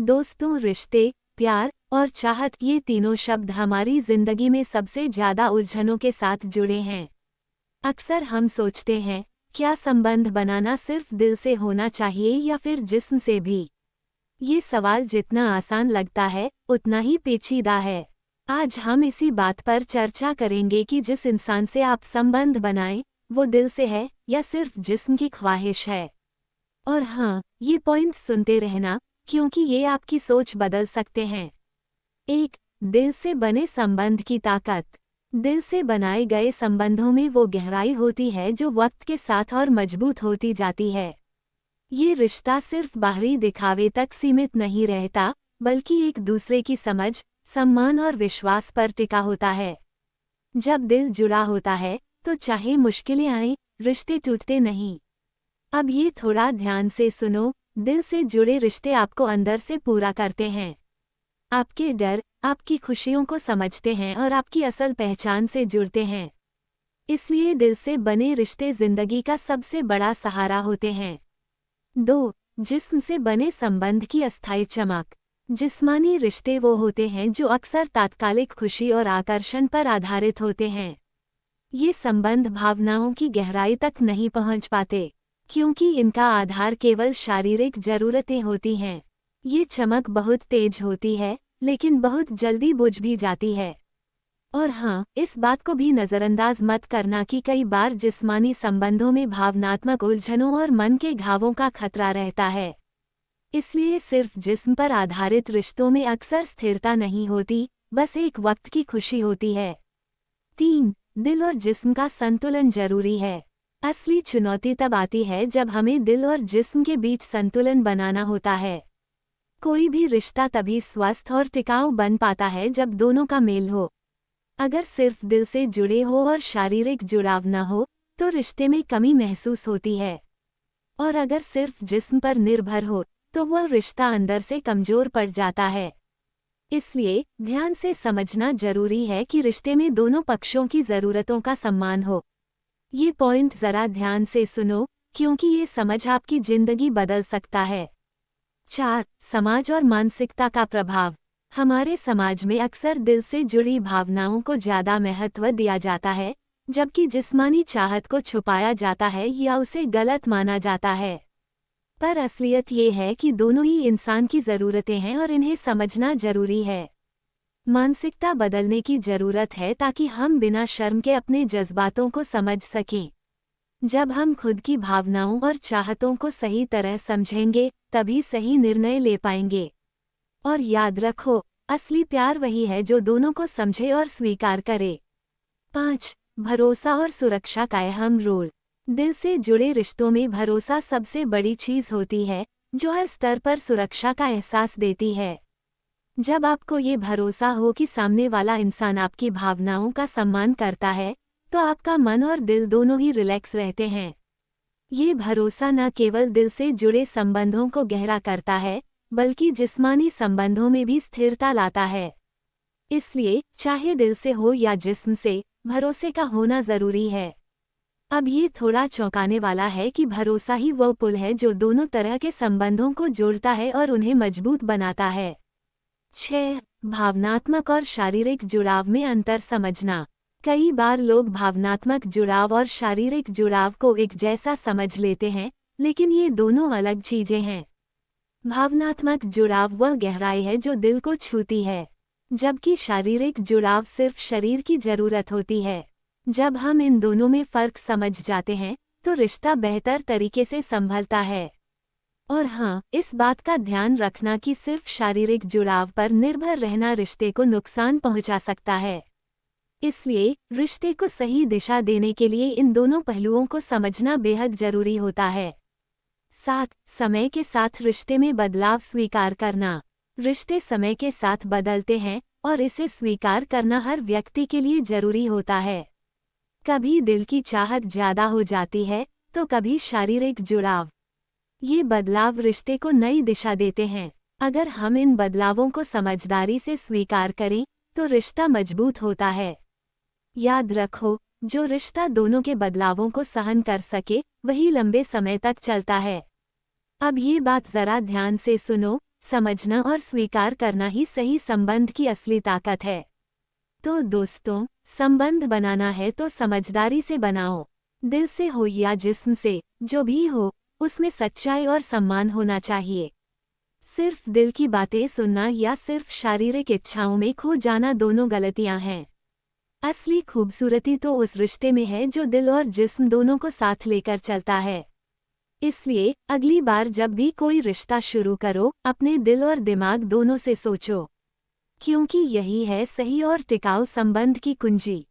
दोस्तों, रिश्ते, प्यार और चाहत, ये तीनों शब्द हमारी जिंदगी में सबसे ज्यादा उलझनों के साथ जुड़े हैं। अक्सर हम सोचते हैं, क्या संबंध बनाना सिर्फ दिल से होना चाहिए या फिर जिस्म से भी? ये सवाल जितना आसान लगता है, उतना ही पेचीदा है। आज हम इसी बात पर चर्चा करेंगे कि जिस इंसान से आप संबंध बनाएं, वो दिल से है या सिर्फ जिस्म की ख्वाहिश है। और हाँ, ये पॉइंट्स सुनते रहना, क्योंकि ये आपकी सोच बदल सकते हैं। 1. दिल से बने संबंध की ताकत। दिल से बनाए गए संबंधों में वो गहराई होती है जो वक्त के साथ और मजबूत होती जाती है। ये रिश्ता सिर्फ बाहरी दिखावे तक सीमित नहीं रहता, बल्कि एक दूसरे की समझ, सम्मान और विश्वास पर टिका होता है। जब दिल जुड़ा होता है, तो चाहे मुश्किलें आएं, रिश्ते टूटते नहीं। अब ये थोड़ा ध्यान से सुनो, दिल से जुड़े रिश्ते आपको अंदर से पूरा करते हैं। आपके डर, आपकी खुशियों को समझते हैं और आपकी असल पहचान से जुड़ते हैं। इसलिए दिल से बने रिश्ते जिंदगी का सबसे बड़ा सहारा होते हैं। 2. जिस्म से बने संबंध की अस्थायी चमक। जिस्मानी रिश्ते वो होते हैं जो अक्सर तात्कालिक खुशी और आकर्षण पर आधारित होते हैं। ये संबंध भावनाओं की गहराई तक नहीं पहुंच पाते, क्योंकि इनका आधार केवल शारीरिक जरूरतें होती हैं। ये चमक बहुत तेज होती है, लेकिन बहुत जल्दी बुझ भी जाती है। और हाँ, इस बात को भी नज़रअंदाज मत करना कि कई बार जिस्मानी संबंधों में भावनात्मक उलझनों और मन के घावों का खतरा रहता है। इसलिए सिर्फ जिस्म पर आधारित रिश्तों में अक्सर स्थिरता नहीं होती, बस एक वक्त की खुशी होती है। 3. दिल और जिस्म का संतुलन जरूरी है। असली चुनौती तब आती है जब हमें दिल और जिस्म के बीच संतुलन बनाना होता है। कोई भी रिश्ता तभी स्वस्थ और टिकाऊ बन पाता है जब दोनों का मेल हो। अगर सिर्फ दिल से जुड़े हो और शारीरिक जुड़ाव न हो, तो रिश्ते में कमी महसूस होती है। और अगर सिर्फ जिस्म पर निर्भर हो, तो वह रिश्ता अंदर से कमजोर पड़ जाता है। इसलिए ध्यान से समझना जरूरी है कि रिश्ते में दोनों पक्षों की ज़रूरतों का सम्मान हो। ये पॉइंट ज़रा ध्यान से सुनो, क्योंकि ये समझ आपकी जिंदगी बदल सकता है। 4. समाज और मानसिकता का प्रभाव। हमारे समाज में अक्सर दिल से जुड़ी भावनाओं को ज़्यादा महत्व दिया जाता है, जबकि जिस्मानी चाहत को छुपाया जाता है या उसे गलत माना जाता है। पर असलियत ये है कि दोनों ही इंसान की ज़रूरतें हैं और इन्हें समझना जरूरी है। मानसिकता बदलने की ज़रूरत है ताकि हम बिना शर्म के अपने जज्बातों को समझ सकें। जब हम खुद की भावनाओं और चाहतों को सही तरह समझेंगे, तभी सही निर्णय ले पाएंगे। और याद रखो, असली प्यार वही है जो दोनों को समझे और स्वीकार करे। 5. भरोसा और सुरक्षा का अहम रोल। दिल से जुड़े रिश्तों में भरोसा सबसे बड़ी चीज़ होती है, जो हर स्तर पर सुरक्षा का एहसास देती है। जब आपको ये भरोसा हो कि सामने वाला इंसान आपकी भावनाओं का सम्मान करता है, तो आपका मन और दिल दोनों ही रिलैक्स रहते हैं। ये भरोसा न केवल दिल से जुड़े संबंधों को गहरा करता है, बल्कि जिस्मानी संबंधों में भी स्थिरता लाता है। इसलिए चाहे दिल से हो या जिस्म से, भरोसे का होना जरूरी है। अब ये थोड़ा चौंकाने वाला है कि भरोसा ही वो पुल है जो दोनों तरह के संबंधों को जोड़ता है और उन्हें मजबूत बनाता है। 6. भावनात्मक और शारीरिक जुड़ाव में अंतर समझना। कई बार लोग भावनात्मक जुड़ाव और शारीरिक जुड़ाव को एक जैसा समझ लेते हैं, लेकिन ये दोनों अलग चीजें हैं। भावनात्मक जुड़ाव वह गहराई है जो दिल को छूती है, जबकि शारीरिक जुड़ाव सिर्फ शरीर की जरूरत होती है। जब हम इन दोनों में फ़र्क समझ जाते हैं, तो रिश्ता बेहतर तरीके से संभलता है। और हाँ, इस बात का ध्यान रखना कि सिर्फ शारीरिक जुड़ाव पर निर्भर रहना रिश्ते को नुकसान पहुंचा सकता है। इसलिए रिश्ते को सही दिशा देने के लिए इन दोनों पहलुओं को समझना बेहद जरूरी होता है। 7. समय के साथ रिश्ते में बदलाव स्वीकार करना। रिश्ते समय के साथ बदलते हैं, और इसे स्वीकार करना हर व्यक्ति के लिए जरूरी होता है। कभी दिल की चाहत ज़्यादा हो जाती है, तो कभी शारीरिक जुड़ाव। ये बदलाव रिश्ते को नई दिशा देते हैं। अगर हम इन बदलावों को समझदारी से स्वीकार करें, तो रिश्ता मजबूत होता है। याद रखो, जो रिश्ता दोनों के बदलावों को सहन कर सके, वही लंबे समय तक चलता है। अब ये बात ज़रा ध्यान से सुनो, समझना और स्वीकार करना ही सही संबंध की असली ताकत है। तो दोस्तों, संबंध बनाना है तो समझदारी से बनाओ। दिल से हो या जिस्म से, जो भी हो, उसमें सच्चाई और सम्मान होना चाहिए। सिर्फ दिल की बातें सुनना या सिर्फ शारीरिक इच्छाओं में खो जाना दोनों गलतियां हैं। असली खूबसूरती तो उस रिश्ते में है जो दिल और जिस्म दोनों को साथ लेकर चलता है। इसलिए अगली बार जब भी कोई रिश्ता शुरू करो, अपने दिल और दिमाग दोनों से सोचो, क्योंकि यही है सही और टिकाऊ संबंध की कुंजी।